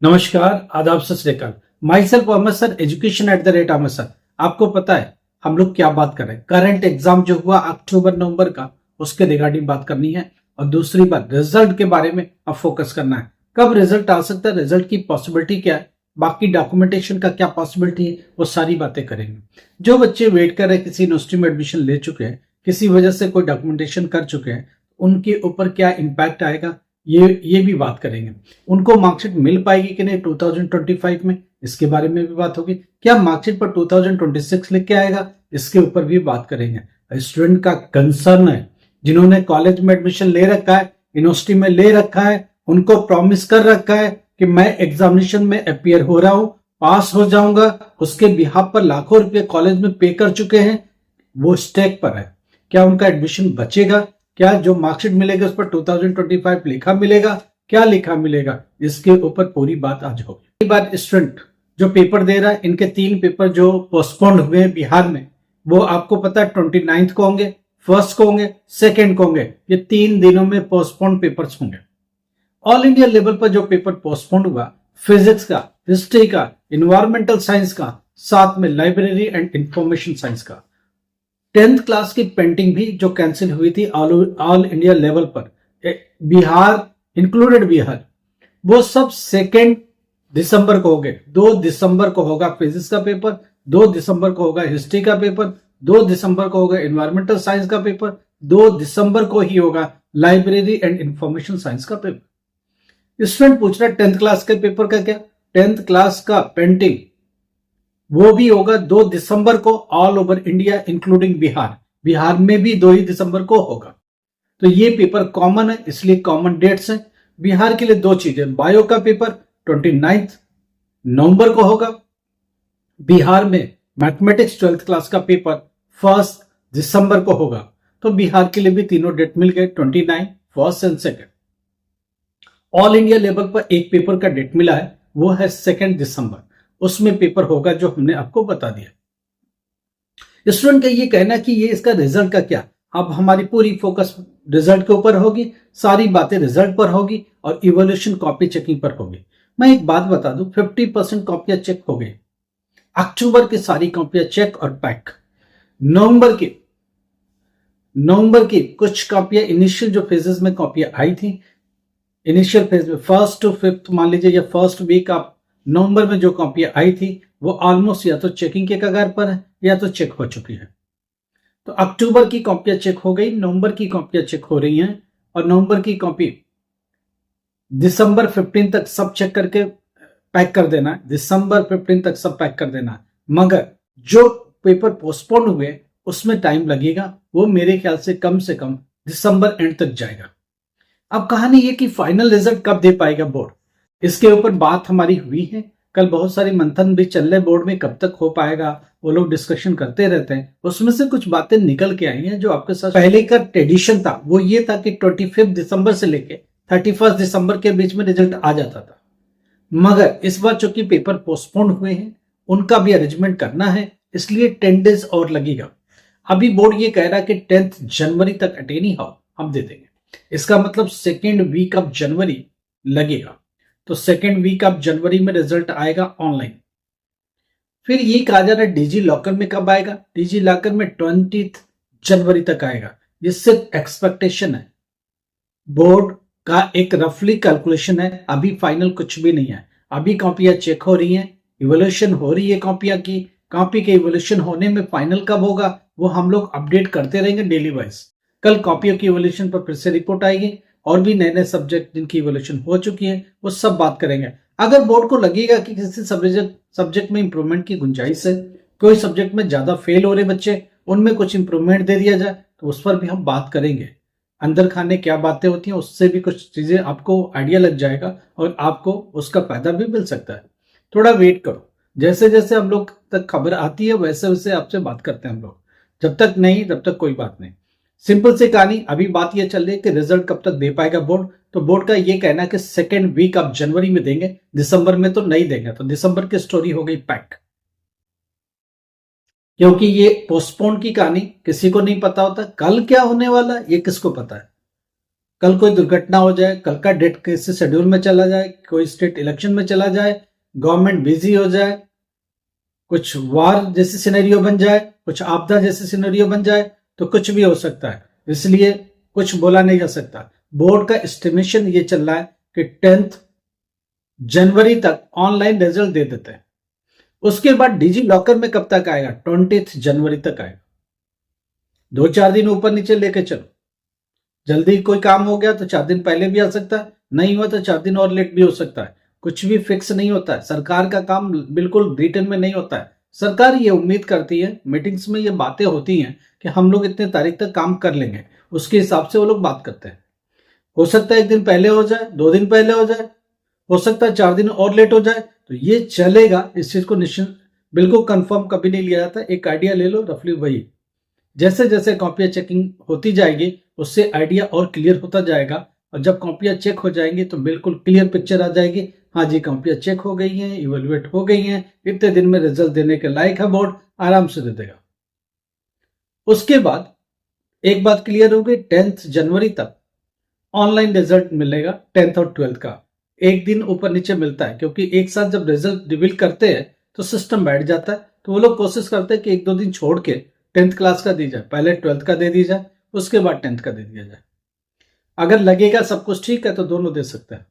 नमस्कार, आदाब, सत श्री अकाल। Myself Ahmed sir, education @Ahmed sir. आपको पता है हम लोग क्या बात कर रहे हैं? करंट एग्जाम जो हुआ अक्टूबर नवंबर का, उसके रिगार्डिंग बात करनी है। और दूसरी बात, रिजल्ट के बारे में अब फोकस करना है। कब रिजल्ट आ सकता है, रिजल्ट की पॉसिबिलिटी क्या है, बाकी डॉक्यूमेंटेशन का क्या पॉसिबिलिटी है, वो सारी बातें करेंगे। जो बच्चे वेट कर रहे हैं, किसी यूनिवर्सिटी में एडमिशन ले चुके हैं, किसी वजह से कोई डॉक्यूमेंटेशन कर चुके हैं, उनके ऊपर क्या इम्पैक्ट आएगा, ये भी बात करेंगे। उनको मार्कशीट मिल पाएगी कि नहीं 2025 में, इसके बारे में भी बात होगी। क्या मार्कशीट पर 2026 लिख के आएगा, इसके ऊपर भी बात करेंगे। स्टूडेंट का कंसर्न है, जिन्होंने कॉलेज में एडमिशन ले रखा है, यूनिवर्सिटी में ले रखा है, उनको प्रॉमिस कर रखा है कि मैं एग्जामिनेशन में अपियर हो रहा हूं, पास हो जाऊंगा, उसके बिहाफ पर लाखों रुपए कॉलेज में पे कर चुके हैं, वो स्टेक पर है। क्या उनका एडमिशन बचेगा? क्या जो मार्कशीट मिलेगा उस पर 2025 लिखा मिलेगा? क्या लिखा मिलेगा? इसके ऊपर पूरी बात आज होगी। कई बार स्टूडेंट जो पेपर दे रहा है, इनके 3 पेपर जो पोस्टपोन्ड हुए हैं बिहार में, वो आपको पता है 29 को होंगे, 1 को होंगे, 2 को होंगे। ये 3 दिनों में पोस्टपोन्ड पेपर्स होंगे। ऑल इंडिया लेवल पर जो पेपर पोस्टपोन्ड हुआ, फिजिक्स का, हिस्ट्री का, इन्वायरमेंटल साइंस का, साथ में लाइब्रेरी एंड इंफॉर्मेशन साइंस का। 10th क्लास की पेंटिंग भी जो कैंसिल हुई थी ऑल इंडिया लेवल पर, बिहार इंक्लूडेड बिहार, वो सब 2 दिसंबर को हो गए। 2 दिसंबर को होगा फिजिक्स का पेपर, 2 दिसंबर को होगा हिस्ट्री का पेपर, 2 दिसंबर को होगा इन्वायरमेंटल साइंस का पेपर, 2 दिसंबर को ही होगा लाइब्रेरी एंड इंफॉर्मेशन साइंस का पेपर। स्टूडेंट पूछ रहा है 10th क्लास के पेपर का क्या? 10th क्लास का पेंटिंग वो भी होगा 2 दिसंबर को all over India including Bihar. Bihar में भी 2 ही दिसंबर को होगा। तो ये पेपर कॉमन है, इसलिए कॉमन डेट्स हैं। बिहार के लिए 2 चीजें, बायो का पेपर 29 नवंबर को होगा, बिहार में मैथमेटिक्स 12th क्लास का पेपर 1 दिसंबर को होगा। तो बिहार के लिए भी तीनों डेट मिल गए, 29, 1 एंड 2। ऑल इंडिया लेवल पर एक पेपर का डेट मिला है, वो है 2 दिसंबर। उसमें पेपर होगा जो हमने आपको बता दिया। स्टूडेंट का ये कहना कि ये इसका रिजल्ट का क्या, अब हमारी पूरी फोकस रिजल्ट के ऊपर होगी, सारी बातें रिजल्ट पर होगी और इवोल्यूशन कॉपी चेकिंग पर होगी। मैं एक बात बता दूं, 50% कॉपियां चेक हो गई। अक्टूबर की सारी कॉपियां चेक और पैक। नवंबर की कुछ कॉपियां इनिशियल जो फेजेस में कॉपियां आई थी, इनिशियल फेज में 1st to 5th मान लीजिए, या फर्स्ट वीक ऑफ नवंबर में जो कॉपियां आई थी, वो ऑलमोस्ट या तो चेकिंग के कगार पर है या तो चेक हो चुकी है। तो अक्टूबर की कॉपियां चेक हो गई, नवंबर की कॉपियां चेक हो रही हैं, और नवंबर की कॉपी दिसंबर 15 तक सब चेक करके पैक कर देना है। दिसंबर 15 तक सब पैक कर देना है। मगर जो पेपर पोस्टपोन हुए उसमें टाइम लगेगा, वो मेरे ख्याल से कम दिसंबर एंड तक जाएगा। अब कहानी ये कि फाइनल रिजल्ट कब दे पाएगा बोर्ड, इसके ऊपर बात हमारी हुई है। कल बहुत सारी मंथन भी चल रहे बोर्ड में, कब तक हो पाएगा वो लोग डिस्कशन करते रहते हैं। उसमें से कुछ बातें निकल के आई हैं जो आपके साथ पहले का ट्रेडिशन था, वो ये था कि 25 दिसंबर से लेके 31 दिसंबर के बीच में रिजल्ट आ जाता था। मगर इस बार चूंकि पेपर पोस्टपोन हुए हैं, उनका भी अरेंजमेंट करना है, इसलिए 10 डेज और लगेगा। अभी बोर्ड ये कह रहा है कि 10 जनवरी तक अटेनी हो हम दे देंगे। इसका मतलब 2nd वीक ऑफ जनवरी लगेगा। तो 2nd वीक ऑफ जनवरी में रिजल्ट आएगा ऑनलाइन। फिर ये कहा जा रहा है डिजी लॉकर में कब आएगा? डिजी लॉकर में 20 जनवरी तक आएगा। ये सिर्फ एक्सपेक्टेशन है, बोर्ड का एक रफली कैलकुलेशन है, अभी फाइनल कुछ भी नहीं है। अभी कॉपियां चेक हो रही हैं, इवोल्यूशन हो रही है कॉपियां की। कॉपी के इवोल्यूशन होने में फाइनल कब होगा वो हम लोग अपडेट करते रहेंगे डेली वाइज। कल कॉपियों की इवोल्यूशन पर फिर से रिपोर्ट आएगी, और भी नए नए सब्जेक्ट जिनकी इवोल्यूशन हो चुकी है वो सब बात करेंगे। अगर बोर्ड को लगेगा कि किसी सब्जेक्ट में इंप्रूवमेंट की गुंजाइश है, कोई सब्जेक्ट में ज्यादा फेल हो रहे बच्चे, उनमें कुछ इंप्रूवमेंट दे दिया जाए, तो उस पर भी हम बात करेंगे। अंदर खाने क्या बातें होती हैं, उससे भी कुछ चीजें आपको आइडिया लग जाएगा और आपको उसका फायदा भी मिल सकता है। थोड़ा वेट करो, जैसे जैसे हम लोग तक खबर आती है वैसे वैसे आपसे बात करते हैं हम लोग। जब तक नहीं तब तक कोई बात नहीं। सिंपल सी कहानी, अभी बात यह चल रही है कि रिजल्ट कब तक दे पाएगा बोर्ड। तो बोर्ड का ये कहना है कि 2nd वीक ऑफ जनवरी में देंगे, दिसंबर में तो नहीं देंगे। तो दिसंबर की स्टोरी हो गई पैक, क्योंकि ये पोस्टपोन की कहानी किसी को नहीं पता होता। कल क्या होने वाला है ये किसको पता है। कल कोई दुर्घटना हो जाए, कल का डेट किसी शेड्यूल में चला जाए, कोई स्टेट इलेक्शन में चला जाए, गवर्नमेंट बिजी हो जाए, कुछ वार जैसी सिनेरियो बन जाए, कुछ आपदा जैसी सिनेरियो बन जाए, तो कुछ भी हो सकता है। इसलिए कुछ बोला नहीं जा सकता। बोर्ड का एस्टिमेशन ये चल रहा है कि 10th जनवरी तक ऑनलाइन रिजल्ट दे देते हैं। उसके बाद डिजी लॉकर में कब तक आएगा? 20 जनवरी तक आएगा। 2-4 दिन ऊपर नीचे लेके चलो। जल्दी कोई काम हो गया तो 4 दिन पहले भी आ सकता है, नहीं हुआ तो 4 दिन और लेट भी हो सकता है। कुछ भी फिक्स नहीं होता है। सरकार का काम बिल्कुल रिटर्न में नहीं होता है। सरकार ये उम्मीद करती है, मीटिंग्स में ये बातें होती हैं कि हम लोग इतने तारीख तक काम कर लेंगे, उसके हिसाब से वो लोग बात करते हैं। हो सकता है 1 दिन पहले हो जाए, 2 दिन पहले हो जाए, हो सकता है 4 दिन और लेट हो जाए, तो ये चलेगा। इस चीज को निश्चित बिल्कुल कंफर्म कभी नहीं लिया जाता। एक आइडिया ले लो, रफली वही। जैसे जैसे कॉपियां चेकिंग होती जाएगी उससे आइडिया और क्लियर होता जाएगा, और जब कॉपियां चेक हो जाएंगी तो बिल्कुल क्लियर पिक्चर आ जाएगी। हाँ जी, कॉपियां चेक हो गई हैं, इवेल्युएट हो गई हैं, इतने दिन में रिजल्ट देने के लायक है, बोर्ड आराम से दे देगा। उसके बाद एक बात क्लियर हो गई, 10th जनवरी तक ऑनलाइन रिजल्ट मिलेगा। 10th और 12th का एक दिन ऊपर नीचे मिलता है, क्योंकि एक साथ जब रिजल्ट रिवील करते हैं तो सिस्टम बैठ जाता है। तो वो लोग कोशिश करते हैं कि 1-2 दिन छोड़ के 10th क्लास का दी जाए, पहले 12th का दे दी जाए, उसके बाद 10th का दे दिया जाए। अगर लगेगा सब कुछ ठीक है तो दोनों दे सकते हैं।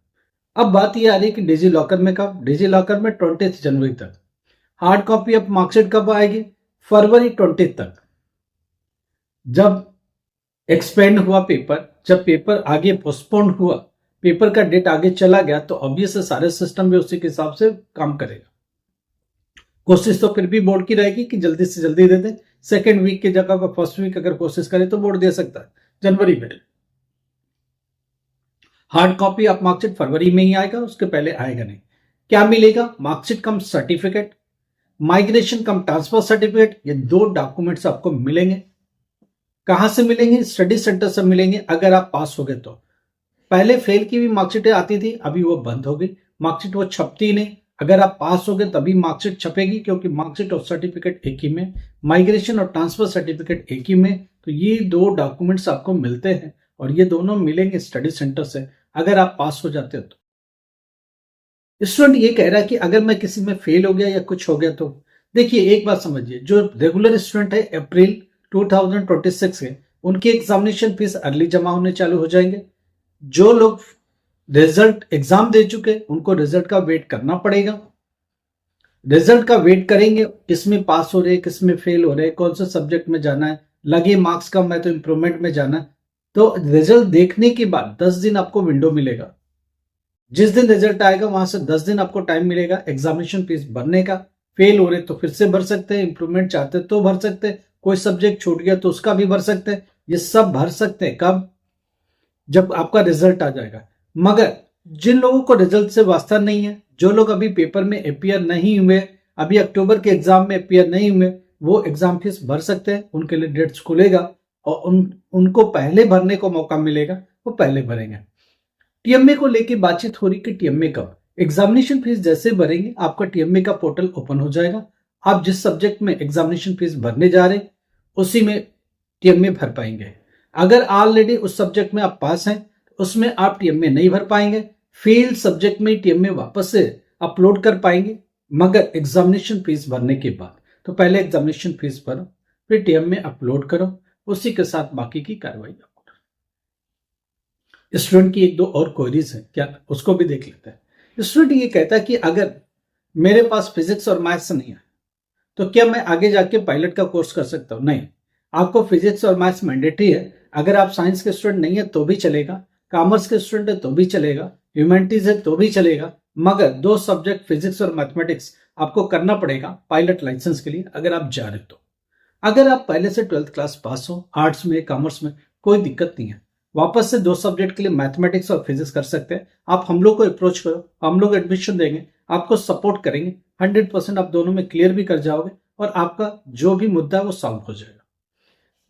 अब बात यह आ रही है कि डिजी लॉकर में कब? डिजी लॉकर में 20 जनवरी तक। हार्ड कॉपी ऑफ मार्कशीट कब आएगी? फरवरी 20 तक। जब एक्सपेंड हुआ पेपर, जब पेपर आगे पोस्टपोन्ड हुआ, पेपर का डेट आगे चला गया, तो ऑब्वियस है सारे सिस्टम भी उसी के हिसाब से काम करेगा। कोशिश तो फिर भी बोर्ड की रहेगी कि जल्दी से जल्दी दे दे। सेकेंड वीक की जगह पर फर्स्ट वीक अगर कोशिश करे तो बोर्ड दे सकता है जनवरी में। हार्ड कॉपी ऑफ मार्कशीट फरवरी में ही आएगा, उसके पहले आएगा नहीं। क्या मिलेगा? मार्कशीट कम सर्टिफिकेट, माइग्रेशन कम ट्रांसफर सर्टिफिकेट, ये 2 डॉक्यूमेंट्स आपको मिलेंगे। कहां से मिलेंगे? स्टडी सेंटर से मिलेंगे। अगर आप पास हो गए तो। पहले फेल की भी मार्कशीटें आती थी, अभी वो बंद हो गई। मार्कशीट वो छपती नहीं। अगर आप पास हो गए तभी मार्कशीट छपेगी, क्योंकि मार्कशीट और सर्टिफिकेट एक ही में, माइग्रेशन और ट्रांसफर सर्टिफिकेट एक ही में। तो ये 2 डॉक्यूमेंट्स आपको मिलते हैं, और ये दोनों मिलेंगे स्टडी सेंटर से अगर आप पास हो जाते हो तो। स्टूडेंट ये कह रहा है कि अगर मैं किसी में फेल हो गया या कुछ हो गया तो। देखिए एक बात समझिए, जो रेगुलर स्टूडेंट है अप्रैल 2026 के, उनकी एग्जामिनेशन फीस अर्ली जमा होने चालू हो जाएंगे। जो लोग रिजल्ट एग्जाम दे चुके उनको रिजल्ट का वेट करना पड़ेगा। रिजल्ट का वेट करेंगे, किसमें पास हो रहे, किसमें फेल हो रहे, कौन से सब्जेक्ट में जाना है, लगे मार्क्स कम है तो इंप्रूवमेंट में जाना है। तो रिजल्ट देखने के बाद 10 दिन आपको विंडो मिलेगा। जिस दिन रिजल्ट आएगा वहां से 10 दिन आपको टाइम मिलेगा एग्जामिनेशन फीस भरने का। फेल हो रहे तो फिर से भर सकते हैं, इंप्रूवमेंट चाहते तो भर सकते हैं, कोई सब्जेक्ट छूट गया तो उसका भी भर सकते हैं। ये सब भर सकते हैं कब? जब आपका रिजल्ट आ जाएगा। मगर जिन लोगों को रिजल्ट से वास्ता नहीं है, जो लोग अभी पेपर में अपियर नहीं हुए, अभी अक्टूबर के एग्जाम में अपियर नहीं हुए, वो एग्जाम फीस भर सकते हैं। उनके लिए डेट्स खुलेगा और उनको पहले भरने को मौका मिलेगा, वो पहले भरेंगे। टीएमए को लेके बातचीत हो रही कि टीएमए कब? एग्जामिनेशन फीस जैसे भरेंगे आपका टीएमए का पोर्टल ओपन हो जाएगा। आप जिस सब्जेक्ट में एग्जामिनेशन फीस भरने जा रहे उसी में टीएमए भर पाएंगे। अगर ऑलरेडी उस सब्जेक्ट में आप पास हैं उसमें आप टीएमए नहीं भर पाएंगे। फेल सब्जेक्ट में टीएमए वापस से अपलोड कर पाएंगे, मगर एग्जामिनेशन फीस भरने के बाद। तो पहले एग्जामिनेशन फीस भरो, फिर टीएमए अपलोड करो, उसी के साथ बाकी की कार्रवाई करो। स्टूडेंट की 1-2 और क्वेरीज है, क्या उसको भी देख लेते हैं। स्टूडेंट ये कहता है कि अगर मेरे पास फिजिक्स और मैथ्स नहीं है तो क्या मैं आगे जाके पायलट का कोर्स कर सकता हूं? नहीं, आपको फिजिक्स और मैथ्स मैंडेटरी है। अगर आप साइंस के स्टूडेंट नहीं है तो भी चलेगा, कॉमर्स के स्टूडेंट है तो भी चलेगा, ह्यूमैनिटीज है तो भी चलेगा, मगर 2 सब्जेक्ट फिजिक्स और मैथमेटिक्स आपको करना पड़ेगा पायलट लाइसेंस के लिए अगर आप जा रहे तो। अगर आप पहले से 12th क्लास पास हो, आर्ट्स में कॉमर्स में, कोई दिक्कत नहीं है। वापस से 2 सब्जेक्ट के लिए मैथमेटिक्स और फिजिक्स कर सकते हैं। आप हम लोग को अप्रोच करो, हम लोग एडमिशन देंगे, आपको सपोर्ट करेंगे। 100% आप दोनों में क्लियर भी कर जाओगे और आपका जो भी मुद्दा है वो सॉल्व हो जाएगा।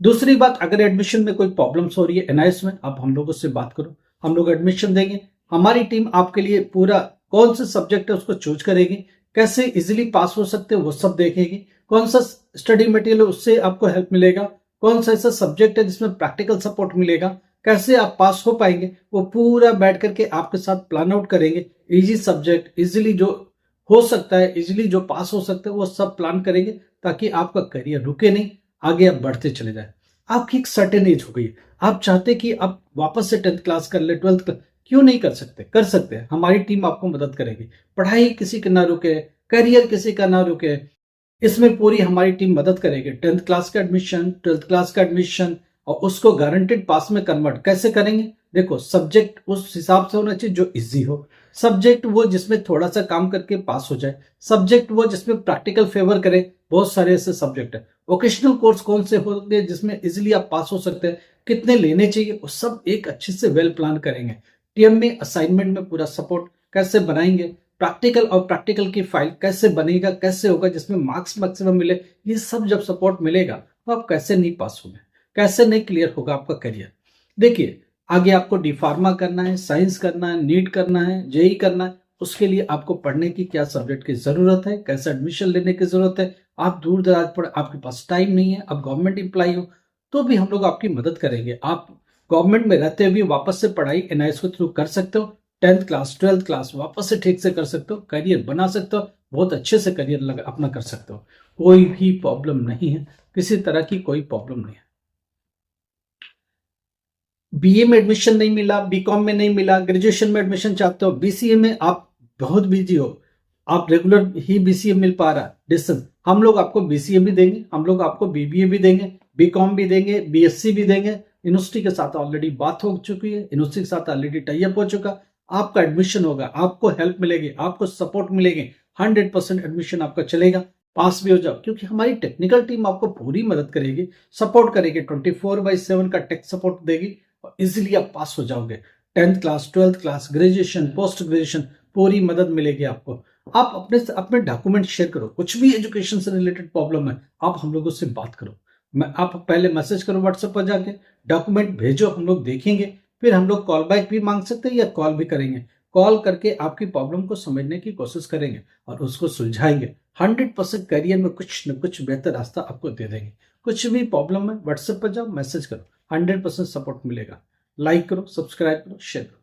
दूसरी बात, अगर एडमिशन में कोई प्रॉब्लम्स हो रही है एनआईएस में, आप हम लोगों से बात करो, हम लोग एडमिशन देंगे। हमारी टीम आपके लिए पूरा कौन से सब्जेक्ट है उसको चूज करेगी, कैसे इजीली पास हो सकते हैं वो सब देखेगी, कौन सा स्टडी मटेरियल है उससे आपको हेल्प मिलेगा, कौन सा ऐसा सब्जेक्ट है जिसमें प्रैक्टिकल सपोर्ट मिलेगा, कैसे आप पास हो पाएंगे, वो पूरा बैठ करके आपके साथ प्लान आउट करेंगे। इजी सब्जेक्ट, इजीली जो हो सकता है, इजीली जो पास हो सकता है, वो सब प्लान करेंगे ताकि आपका करियर रुके नहीं, आगे आप बढ़ते चले जाए। आपकी एक सर्टेन एज हो गई है, आप चाहते कि आप वापस से 10th क्लास कर ले, 12th क्लास, क्यों नहीं कर सकते? कर सकते हैं। हमारी टीम आपको मदद करेगी। पढ़ाई किसी का ना रुके, करियर किसी का ना रुके, इसमें पूरी हमारी टीम मदद करेगी। 10th क्लास का एडमिशन, 12th क्लास का एडमिशन, और उसको गारंटेड पास में कन्वर्ट कैसे करेंगे? देखो, सब्जेक्ट उस हिसाब से होना चाहिए जो इजी हो, सब्जेक्ट वो जिसमें थोड़ा सा काम करके पास हो जाए, सब्जेक्ट वो जिसमें प्रैक्टिकल फेवर करे। बहुत सारे ऐसे सब्जेक्ट है। वोकेशनल कोर्स कौन से होंगे जिसमें इजिली आप पास हो सकते हैं, कितने लेने चाहिए, वो सब एक अच्छे से वेल प्लान करेंगे। टीएम में असाइनमेंट में पूरा सपोर्ट कैसे बनाएंगे, प्रैक्टिकल और प्रैक्टिकल की फाइल कैसे बनेगा, कैसे होगा जिसमें मार्क्स मैक्सिमम मिले, ये सब जब सपोर्ट मिलेगा तो आप कैसे नहीं पास होंगे, कैसे नहीं क्लियर होगा आपका करियर। देखिए, आगे आपको डी फार्मा करना है, साइंस करना है, नीट करना है, जेई करना है, उसके लिए आपको पढ़ने की क्या सब्जेक्ट की जरूरत है, कैसे एडमिशन लेने की जरूरत है। आप दूर दराज पर, आपके पास टाइम नहीं है, आप गवर्नमेंट एम्प्लॉय हो, तो भी हम लोग आपकी मदद करेंगे। आप गवर्नमेंट में रहते हुए वापस से पढ़ाई एनआईएस के थ्रू कर सकते हो। 10th क्लास, 12th क्लास वापस से ठीक से कर सकते हो, करियर बना सकते हो, बहुत अच्छे से करियर अपना कर सकते हो। कोई भी प्रॉब्लम नहीं है, किसी तरह की कोई प्रॉब्लम नहीं है। बीए में एडमिशन नहीं मिला, बीकॉम में नहीं मिला, ग्रेजुएशन में एडमिशन चाहते हो, बीसीए में आप बहुत बिजी हो, आप रेगुलर ही बीसीए मिल पा रहा है डिस्टेंस, हम लोग आपको बीसीए भी देंगे, हम लोग आपको बीबीए भी देंगे, बीकॉम भी देंगे, बीएससी भी देंगे। यूनिवर्सिटी के साथ ऑलरेडी बात हो चुकी है, यूनिवर्सिटी के साथ ऑलरेडी टाई अप हो चुका। आपका एडमिशन होगा, आपको हेल्प मिलेगी, आपको सपोर्ट मिलेगी, 100% एडमिशन आपका चलेगा, पास भी हो जाओ, क्योंकि हमारी टेक्निकल टीम आपको पूरी मदद करेगी, सपोर्ट करेगी, 24/7 का टेक सपोर्ट देगी, और इजिली आप पास हो जाओगे। 10th class, 12th class, graduation, post graduation, पूरी मदद मिलेगी आपको। आप अपने डॉक्यूमेंट शेयर करो, कुछ भी एजुकेशन से रिलेटेड प्रॉब्लम है, आप हम लोगों से बात करो। आप पहले मैसेज करो व्हाट्सएप पर जाके, डॉक्यूमेंट भेजो, हम लोग देखेंगे, फिर हम लोग कॉल बैक भी मांग सकते हैं या कॉल भी करेंगे। कॉल करके आपकी प्रॉब्लम को समझने की कोशिश करेंगे और उसको सुलझाएंगे। 100% करियर में कुछ न कुछ बेहतर रास्ता आपको दे देंगे। कुछ भी प्रॉब्लम है, व्हाट्सएप पर जाओ, मैसेज करो, 100% सपोर्ट मिलेगा। लाइक करो, सब्सक्राइब करो, शेयर करो।